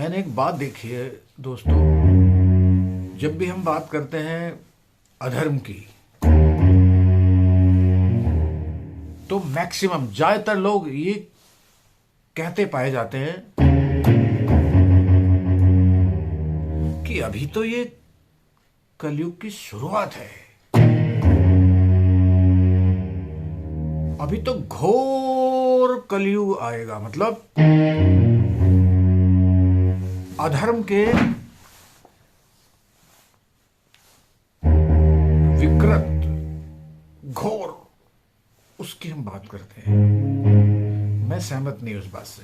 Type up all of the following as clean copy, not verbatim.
मैंने एक बात देखी है दोस्तों, जब भी हम बात करते हैं अधर्म की तो मैक्सिमम ज्यादातर लोग ये कहते पाए जाते हैं कि अभी तो ये कलयुग की शुरुआत है, अभी तो घोर कलयुग आएगा। मतलब अधर्म के विकृत घोर उसकी हम बात करते हैं। मैं सहमत नहीं उस बात से।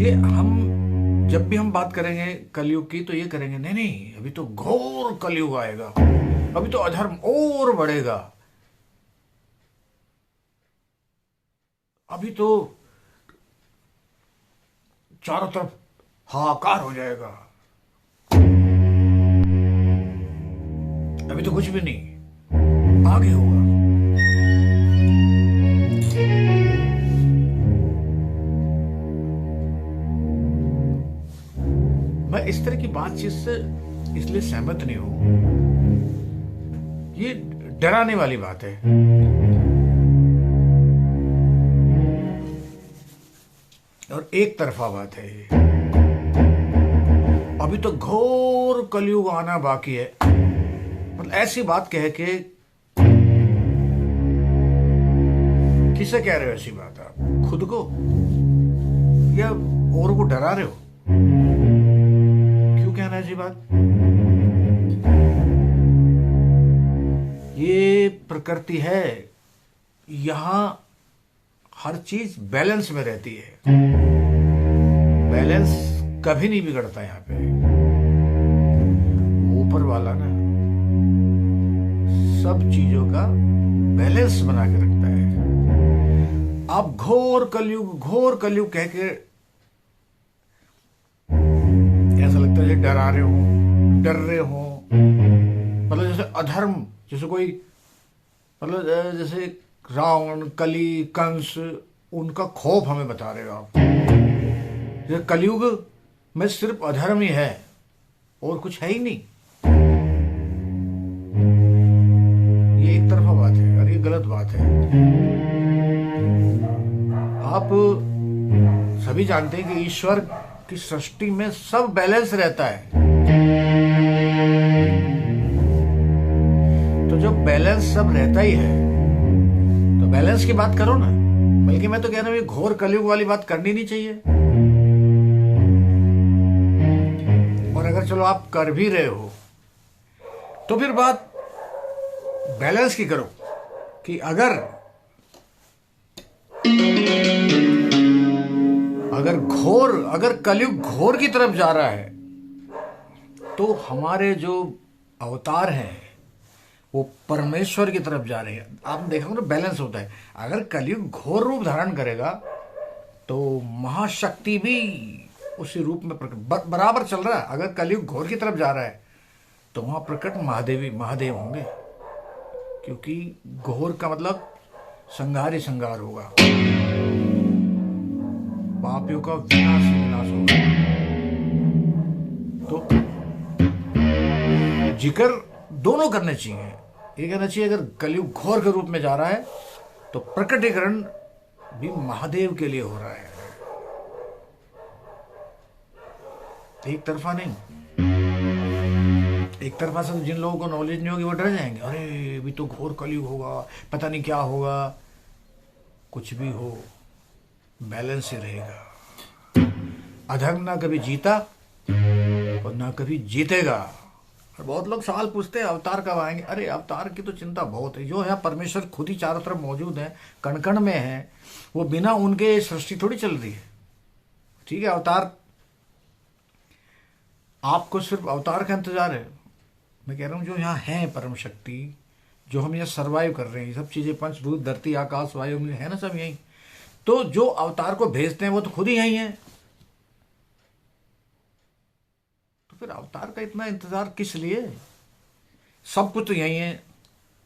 ये हम जब भी हम बात करेंगे कलयुग की तो ये करेंगे नहीं नहीं, अभी तो घोर कलयुग आएगा, अभी तो अधर्म और बढ़ेगा, अभी तो चारों तरफ हाहाकार हो जाएगा, अभी तो कुछ भी नहीं, आगे होगा। मैं इस तरह की बातचीत से इसलिए सहमत नहीं हूं, ये डराने वाली बात है। और एक तरफा बात है ये। अभी तो घोर कलयुग आना बाकी है, मतलब ऐसी बात कह के किसे कह रहे हो ऐसी बात? आप खुद को या और को डरा रहे हो? क्यों कहना ऐसी बात? ये प्रकृति है, यहां हर चीज बैलेंस में रहती है, बैलेंस कभी नहीं बिगड़ता यहाँ पे। ऊपर वाला ना सब चीजों का बैलेंस बना के रखता है। आप घोर कलयुग कह के ऐसा लगता है डरा रहे हो, डर रहे हो। मतलब जैसे अधर्म, जैसे कोई, मतलब जैसे रावण, कली, कंस, उनका खौफ हमें बता रहे हो आप। जैसे कलयुग में सिर्फ अधर्म ही है और कुछ है ही नहीं। ये एक तरफा बात है और ये गलत बात है। आप सभी जानते हैं कि ईश्वर की सृष्टि में सब बैलेंस रहता है। तो जब बैलेंस सब रहता ही है तो बैलेंस की बात करो ना। बल्कि मैं तो कह रहा हूं ये घोर कलयुग वाली बात करनी नहीं चाहिए। और अगर चलो आप कर भी रहे हो तो फिर बात बैलेंस की करो कि अगर कलयुग घोर की तरफ जा रहा है तो हमारे जो अवतार हैं वो परमेश्वर की तरफ जा रहे हैं। आपने देखा ना बैलेंस होता है। अगर कलयुग घोर रूप धारण करेगा तो महाशक्ति भी उसी रूप में बराबर चल रहा है। अगर कलयुग घोर की तरफ जा रहा है तो वहां प्रकट महादेव होंगे, क्योंकि घोर का मतलब संहार ही संहार होगा, पापियों का विनाश ही विनाश होगा। तो जिक्र दोनों करने चाहिए। ये कहना चाहिए अगर कलयुग घोर के रूप में जा रहा है तो प्रकटीकरण भी महादेव के लिए हो रहा है, एक तरफा नहीं। एक तरफा से जिन लोगों को नॉलेज नहीं होगी वो डर जाएंगे, अरे अभी तो घोर कलयुग होगा, पता नहीं क्या होगा। कुछ भी हो, बैलेंस ही रहेगा। अधर्म ना कभी जीता और ना कभी जीतेगा। और बहुत लोग सवाल पूछते हैं अवतार कब आएंगे। अरे अवतार की तो चिंता बहुत है। जो है परमेश्वर खुद ही चारों तरफ मौजूद है, कण कण में है, वो बिना उनके सृष्टि थोड़ी चल रही है। ठीक है, अवतार, आपको सिर्फ अवतार का इंतजार है। मैं कह रहा हूँ जो यहाँ है परम शक्ति, जो हम यहाँ सर्वाइव कर रहे हैं, सब चीजें पंचभूत, धरती, आकाश, वायु में है ना, सब यही। तो जो अवतार को भेजते हैं वो तो खुद ही यही है। तो फिर अवतार का इतना इंतजार किस लिए? सब कुछ तो यही है।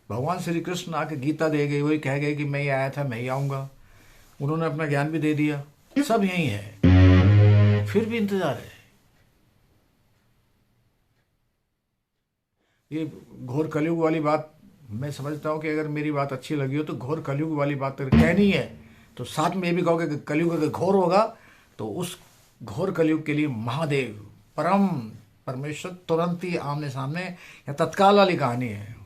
भगवान श्री कृष्ण आके गीता दे गए, वही कह गए कि मैं ही आया था, मैं ही आऊंगा। उन्होंने अपना ज्ञान भी दे दिया, सब यही है। फिर भी इंतजार है। ये घोर कलयुग वाली बात मैं समझता हूँ कि अगर मेरी बात अच्छी लगी हो तो घोर कलयुग वाली बात अगर कहनी है तो साथ में ये भी कहोगे कि कलयुग अगर घोर होगा तो उस घोर कलयुग के लिए महादेव परम परमेश्वर तुरंत ही आमने सामने या तत्काल वाली कहानी है।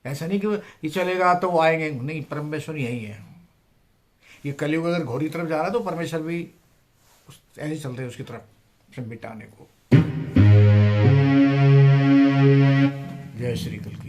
ऐसा नहीं कि ये चलेगा तो वो आएंगे, नहीं, परमेश्वर यही है। ये कलयुग अगर घोरी तरफ जा रहा है तो परमेश्वर भी ऐसे चल रहे हैं उसकी तरफ से मिटाने को। जय श्री कल की।